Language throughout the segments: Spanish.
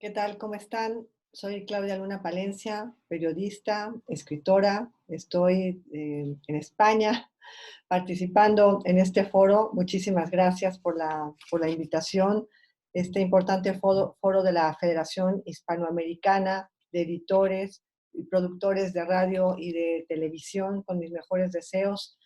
¿Qué tal? ¿Cómo están? Soy Claudia Luna Palencia, periodista, escritora. Estoy en España participando en este foro. Muchísimas gracias por la invitación. Este importante foro de la Federación Hispanoamericana de Editores y Productores de Radio y de Televisión, con mis mejores deseos.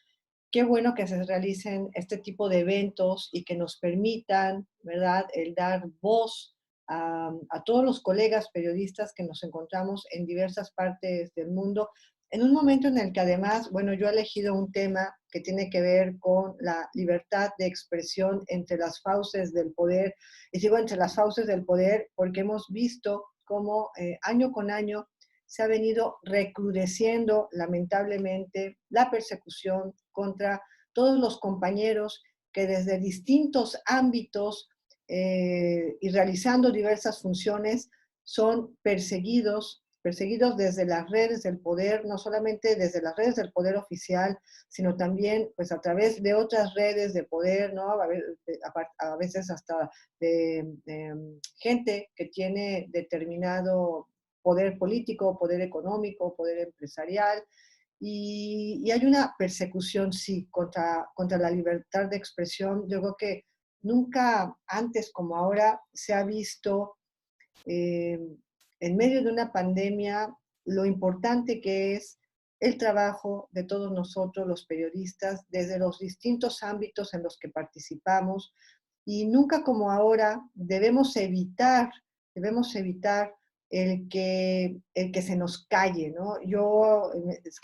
Qué bueno que se realicen este tipo de eventos y que nos permitan, ¿verdad?, el dar voz a todos los colegas periodistas que nos encontramos en diversas partes del mundo, en un momento en el que además, bueno, yo he elegido un tema que tiene que ver con la libertad de expresión entre las fauces del poder, y digo entre las fauces del poder porque hemos visto cómo año con año se ha venido recrudeciendo lamentablemente la persecución contra todos los compañeros que desde distintos ámbitos y realizando diversas funciones son perseguidos desde las redes del poder, no solamente desde las redes del poder oficial, sino también pues a través de otras redes de poder, ¿no? A veces hasta de gente que tiene determinado poder político, poder económico, poder empresarial, y hay una persecución, sí, contra la libertad de expresión. Yo creo que nunca antes como ahora se ha visto eh, en medio de una pandemia lo importante que es el trabajo de todos nosotros, los periodistas, desde los distintos ámbitos en los que participamos. Y nunca como ahora debemos evitar el que se nos calle, ¿no? Yo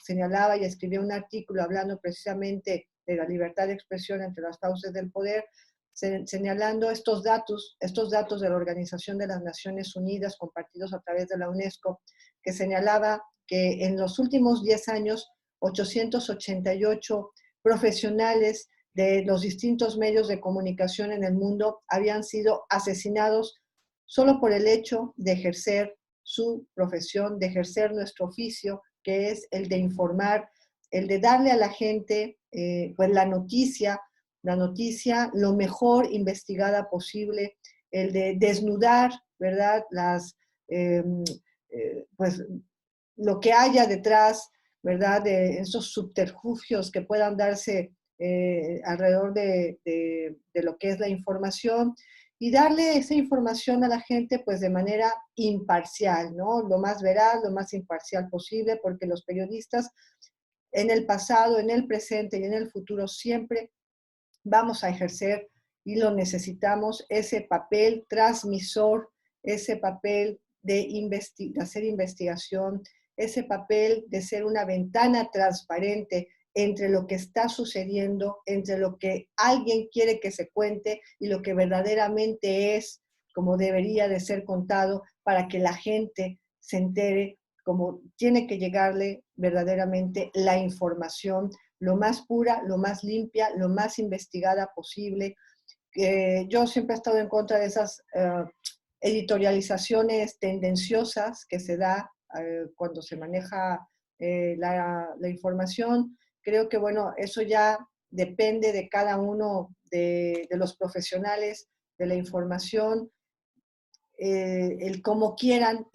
señalaba y escribí un artículo hablando precisamente de la libertad de expresión entre las fauces del poder, señalando estos datos de la Organización de las Naciones Unidas compartidos a través de la UNESCO, que señalaba que en los últimos 10 años, 888 profesionales de los distintos medios de comunicación en el mundo habían sido asesinados solo por el hecho de ejercer su profesión, de ejercer nuestro oficio, que es el de informar, el de darle a la gente pues la noticia lo mejor investigada posible, el de desnudar, ¿verdad? Eh, pues lo que haya detrás, ¿verdad? De esos subterfugios que puedan darse alrededor de lo que es la información y darle esa información a la gente pues de manera imparcial, ¿no? Lo más veraz, lo más imparcial posible, porque los periodistas en el pasado, en el presente y en el futuro siempre vamos a ejercer y lo necesitamos, ese papel transmisor, ese papel de hacer investigación, ese papel de ser una ventana transparente entre lo que está sucediendo, entre lo que alguien quiere que se cuente y lo que verdaderamente es como debería de ser contado para que la gente se entere como tiene que llegarle verdaderamente la información lo más pura, lo más limpia, lo más investigada posible. Yo siempre he estado en contra de esas editorializaciones tendenciosas que se da cuando se maneja la información. Creo que, bueno, eso ya depende de cada uno de los profesionales de la información, el cómo quieran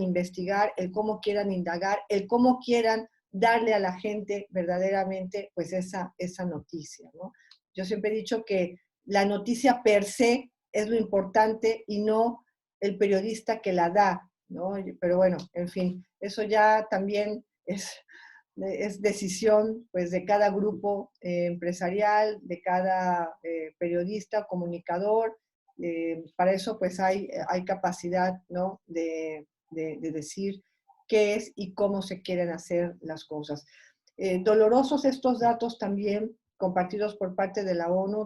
investigar, el cómo quieran indagar, el cómo quieran darle a la gente verdaderamente pues esa noticia, ¿no? Yo siempre he dicho que la noticia per se es lo importante y no el periodista que la da, ¿no? Pero bueno, en fin, eso ya también es decisión pues de cada grupo empresarial, de cada periodista, comunicador. Para eso pues hay capacidad, ¿no? de decir qué es y cómo se quieren hacer las cosas. Dolorosos estos datos también compartidos por parte de la ONU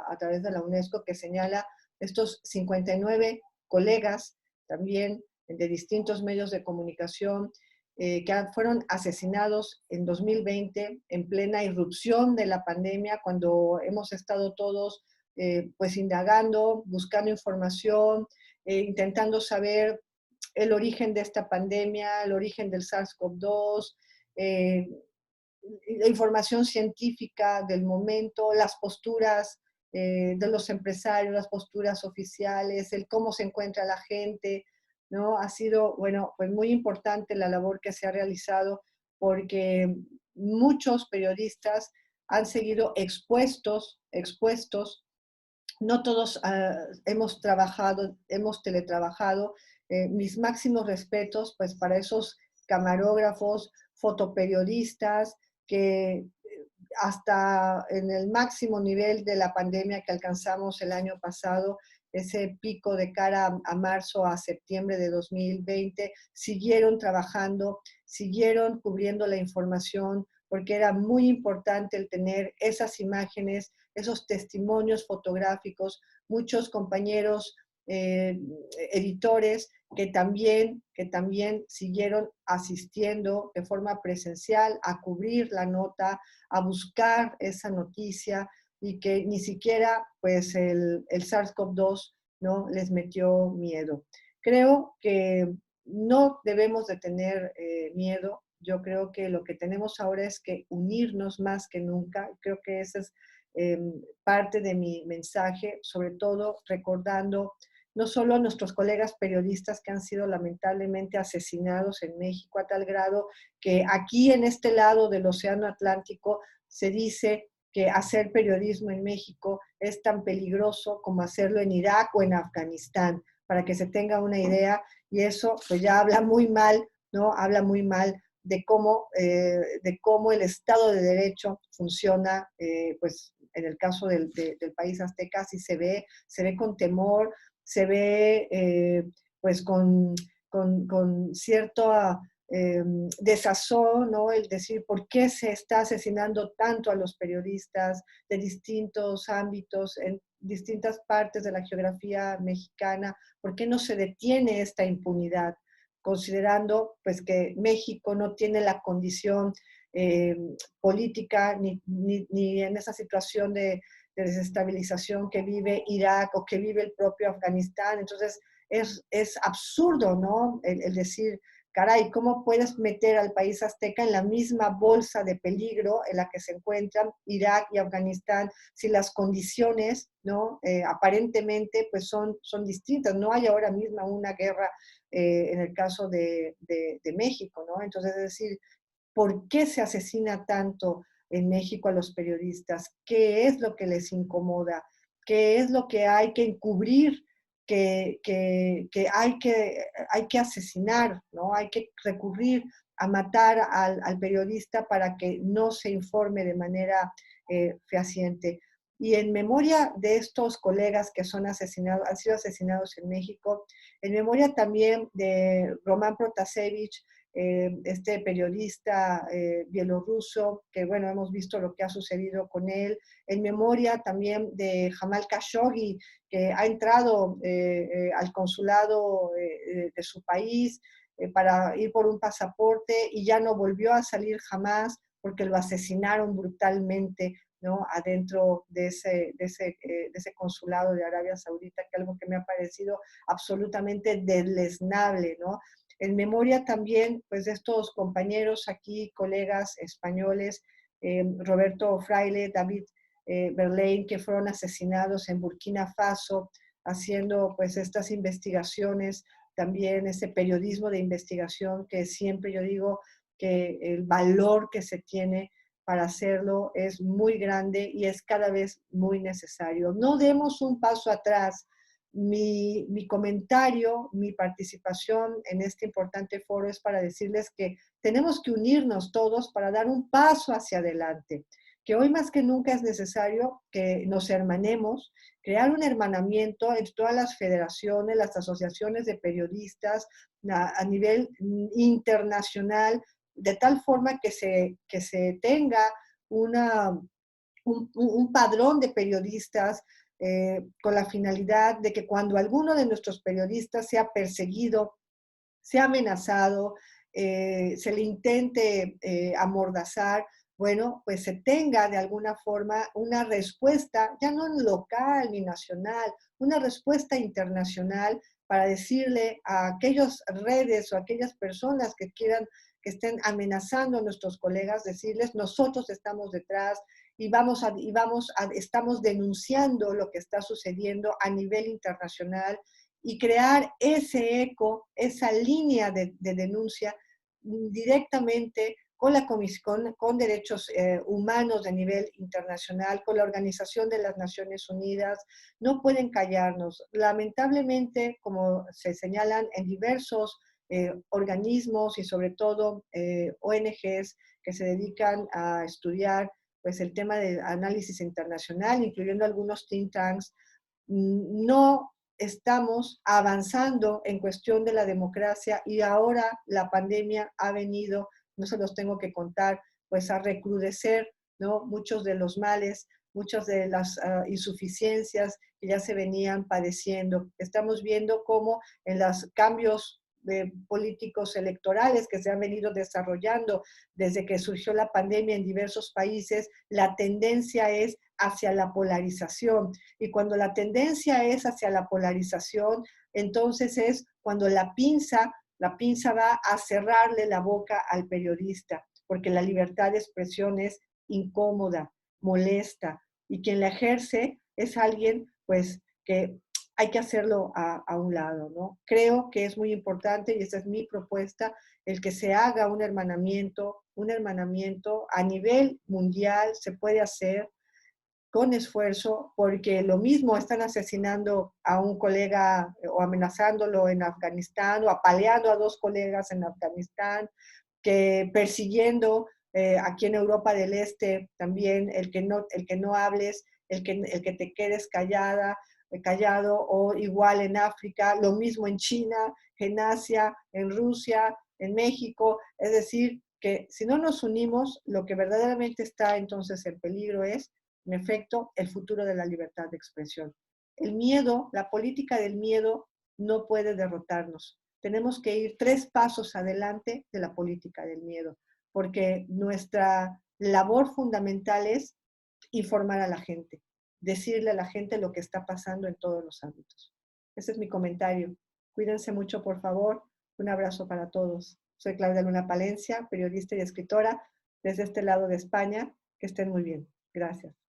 a través de la UNESCO, que señala estos 59 colegas también de distintos medios de comunicación que fueron asesinados en 2020 en plena irrupción de la pandemia, cuando hemos estado todos pues indagando, buscando información, intentando saber el origen de esta pandemia, el origen del SARS-CoV-2, la información científica del momento, las posturas de los empresarios, las posturas oficiales, el cómo se encuentra la gente, ¿no? Ha sido, bueno, pues muy importante la labor que se ha realizado porque muchos periodistas han seguido expuestos. No todos hemos trabajado, hemos teletrabajado. Mis máximos respetos, pues, para esos camarógrafos, fotoperiodistas, que hasta en el máximo nivel de la pandemia que alcanzamos el año pasado, ese pico de cara a marzo, a septiembre de 2020, siguieron trabajando, siguieron cubriendo la información, porque era muy importante el tener esas imágenes, esos testimonios fotográficos. Muchos compañeros editores que también siguieron asistiendo de forma presencial a cubrir la nota, a buscar esa noticia, y que ni siquiera pues el SARS-CoV-2 ¿no? les metió miedo. Creo que no debemos de tener miedo. Yo creo que lo que tenemos ahora es que unirnos más que nunca. Creo que esa es parte de mi mensaje, sobre todo recordando no solo a nuestros colegas periodistas que han sido lamentablemente asesinados en México a tal grado que aquí en este lado del Océano Atlántico se dice que hacer periodismo en México es tan peligroso como hacerlo en Irak o en Afganistán, para que se tenga una idea, y eso pues ya habla muy mal, ¿no? Habla muy mal de cómo el Estado de Derecho funciona, pues en el caso del país azteca sí se ve con temor, se ve pues con cierto desazón, ¿no? El decir por qué se está asesinando tanto a los periodistas de distintos ámbitos, en distintas partes de la geografía mexicana, por qué no se detiene esta impunidad, considerando pues que México no tiene la condición eh, política ni en esa situación de desestabilización que vive Irak o que vive el propio Afganistán. Entonces es absurdo, ¿no? El decir, caray, ¿cómo puedes meter al país azteca en la misma bolsa de peligro en la que se encuentran Irak y Afganistán si las condiciones, ¿no? Aparentemente pues son distintas. No hay ahora mismo una guerra en el caso de México, ¿no? Entonces, es decir, ¿por qué se asesina tanto en México a los periodistas? ¿Qué es lo que les incomoda? ¿Qué es lo que hay que encubrir? Que hay que asesinar, ¿no? Hay que recurrir a matar al periodista para que no se informe de manera fehaciente. Y en memoria de estos colegas que son asesinados, han sido asesinados en México, en memoria también de Román Protasevich, este periodista bielorruso, que bueno, hemos visto lo que ha sucedido con él, en memoria también de Jamal Khashoggi, que ha entrado al consulado de su país para ir por un pasaporte y ya no volvió a salir jamás porque lo asesinaron brutalmente, ¿no? Adentro de ese consulado de Arabia Saudita, que es algo que me ha parecido absolutamente deleznable, ¿no? En memoria también, pues, de estos compañeros aquí, colegas españoles, Roberto Fraile, David Berlain, que fueron asesinados en Burkina Faso, haciendo pues estas investigaciones, también ese periodismo de investigación que siempre yo digo que el valor que se tiene para hacerlo es muy grande y es cada vez muy necesario. No demos un paso atrás. Mi comentario, mi participación en este importante foro es para decirles que tenemos que unirnos todos para dar un paso hacia adelante, que hoy más que nunca es necesario que nos hermanemos, crear un hermanamiento entre todas las federaciones, las asociaciones de periodistas a nivel internacional, de tal forma que se tenga un padrón de periodistas con la finalidad de que cuando alguno de nuestros periodistas sea perseguido, sea amenazado, se le intente amordazar, bueno, pues se tenga de alguna forma una respuesta, ya no local ni nacional, una respuesta internacional para decirle a aquellas redes o a aquellas personas que quieran, que estén amenazando a nuestros colegas, decirles, nosotros estamos detrás estamos denunciando lo que está sucediendo a nivel internacional y crear ese eco, esa línea de denuncia directamente con la Comisión, con Derechos Humanos a nivel internacional, con la Organización de las Naciones Unidas. No pueden callarnos. Lamentablemente, como se señalan en diversos organismos y sobre todo ONGs que se dedican a estudiar pues, el tema del análisis internacional, incluyendo algunos think tanks, no estamos avanzando en cuestión de la democracia y ahora la pandemia ha venido, no se los tengo que contar, pues a recrudecer, ¿no? Muchos de los males, muchas de las insuficiencias que ya se venían padeciendo. Estamos viendo cómo en los cambios políticos electorales que se han venido desarrollando desde que surgió la pandemia en diversos países, la tendencia es hacia la polarización. Y cuando la tendencia es hacia la polarización, entonces es cuando la pinza va a cerrarle la boca al periodista, porque la libertad de expresión es incómoda, molesta, y quien la ejerce es alguien, pues, que hay que hacerlo a un lado, ¿no? Creo que es muy importante, y esa es mi propuesta, el que se haga un hermanamiento a nivel mundial, se puede hacer con esfuerzo, porque lo mismo están asesinando a un colega o amenazándolo en Afganistán o apaleando a dos colegas en Afganistán, que persiguiendo aquí en Europa del Este también el que no hables, el que te quedes callado, o igual en África, lo mismo en China, en Asia, en Rusia, en México. Es decir, que si no nos unimos, lo que verdaderamente está entonces en peligro es, en efecto, el futuro de la libertad de expresión. El miedo, la política del miedo no puede derrotarnos. Tenemos que ir 3 pasos adelante de la política del miedo, porque nuestra labor fundamental es informar a la gente, decirle a la gente lo que está pasando en todos los ámbitos. Ese es mi comentario. Cuídense mucho, por favor. Un abrazo para todos. Soy Claudia Luna Palencia, periodista y escritora desde este lado de España. Que estén muy bien. Gracias.